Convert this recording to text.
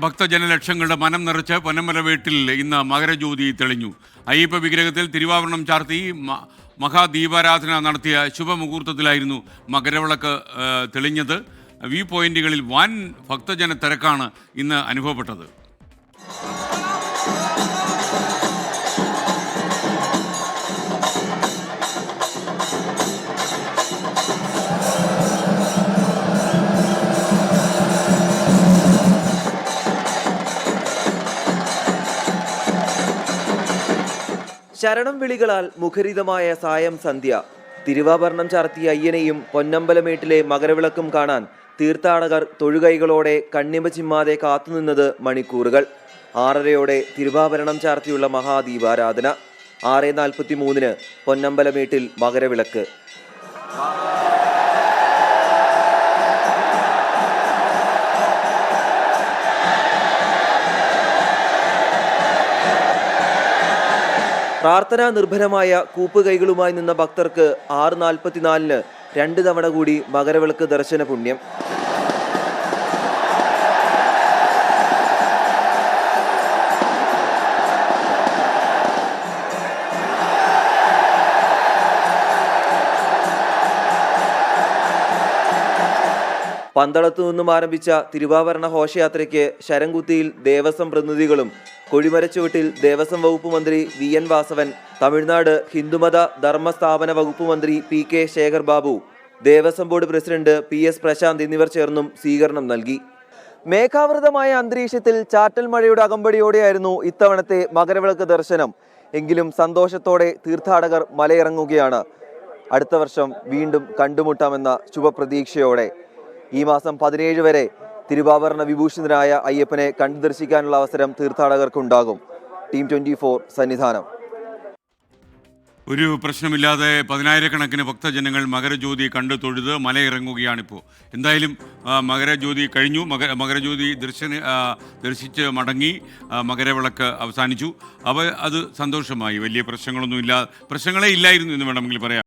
ഭക്തജനലക്ഷങ്ങളുടെ മനം നിറച്ച് പൊന്നമ്പല വീട്ടിൽ ഇന്ന് മകരജ്യോതി തെളിഞ്ഞു. അയ്യപ്പ വിഗ്രഹത്തിൽ തിരുവാഭരണം ചാർത്തി മഹാദീപാരാധന നടത്തിയ ശുഭമുഹൂർത്തത്തിലായിരുന്നു മകരവിളക്ക് തെളിഞ്ഞത്. വ്യൂ പോയിന്റുകളിൽ വൻ ഭക്തജന തിരക്കാണ് ഇന്ന് അനുഭവപ്പെട്ടത്. ശരണം വിളികളാൽ മുഖരിതമായ സായം സന്ധ്യ. തിരുവാഭരണം ചാർത്തിയ അയ്യനെയും പൊന്നമ്പലമേട്ടിലെ മകരവിളക്കും കാണാൻ തീർത്ഥാടകർ തൊഴുകൈകളോടെ കണ്ണിമ ചിമ്മാതെ കാത്തുനിന്നത് മണിക്കൂറുകൾ. 6:30 തിരുവാഭരണം ചാർത്തിയുള്ള മഹാദീപാരാധന. 6:43 പൊന്നമ്പലമേട്ടിൽ മകരവിളക്ക്. പ്രാർത്ഥനാ നിർഭരമായ കൂപ്പുകൈകളുമായി നിന്ന ഭക്തർക്ക് 6:44 2 തവണ കൂടി മകരവിളക്ക് ദർശന പുണ്യം. പന്തളത്തു നിന്നും ആരംഭിച്ച തിരുവാഭരണ ഘോഷയാത്രയ്ക്ക് ശരംകുത്തിയിൽ ദേവസ്വം പ്രതിനിധികളും കൊടിമരച്ചുവട്ടിൽ ദേവസ്വം വകുപ്പ് മന്ത്രി VN വാസവൻ, തമിഴ്നാട് ഹിന്ദുമത ധർമ്മസ്ഥാപന വകുപ്പ് മന്ത്രി PK Shekhar Babu, Devaswom board president PS Prashanth എന്നിവർ ചേർന്നും സ്വീകരണം നൽകി. മേഘാവൃതമായ അന്തരീക്ഷത്തിൽ ചാറ്റൽ മഴയുടെ അകമ്പടിയോടെയായിരുന്നു ഇത്തവണത്തെ മകരവിളക്ക് ദർശനം. എങ്കിലും സന്തോഷത്തോടെ തീർത്ഥാടകർ മലയിറങ്ങുകയാണ്. അടുത്ത വർഷം വീണ്ടും കണ്ടുമുട്ടാമെന്ന ശുഭപ്രതീക്ഷയോടെ. ഈ മാസം 17 വരെ തിരുവാഭരണ വിഭൂഷിതനായ അയ്യപ്പനെ കണ്ടു ദർശിക്കാനുള്ള അവസരം തീർത്ഥാടകർക്കുണ്ടാകും. ടീം 24 സന്നിധാനം. ഒരു പ്രശ്നമില്ലാതെ 10,000-കണക്കിന് ഭക്തജനങ്ങൾ മകരജ്യോതി കണ്ടു തൊഴുത് മലയിറങ്ങുകയാണിപ്പോൾ. എന്തായാലും മകരജ്യോതി കഴിഞ്ഞു. മകരജ്യോതി ദർശിച്ച് മടങ്ങി. മകരവിളക്ക് അവസാനിച്ചു. അത് സന്തോഷമായി. വലിയ പ്രശ്നങ്ങളൊന്നുമില്ല, പ്രശ്നങ്ങളേ ഇല്ലായിരുന്നു എന്ന് വേണമെങ്കിൽ പറയാം.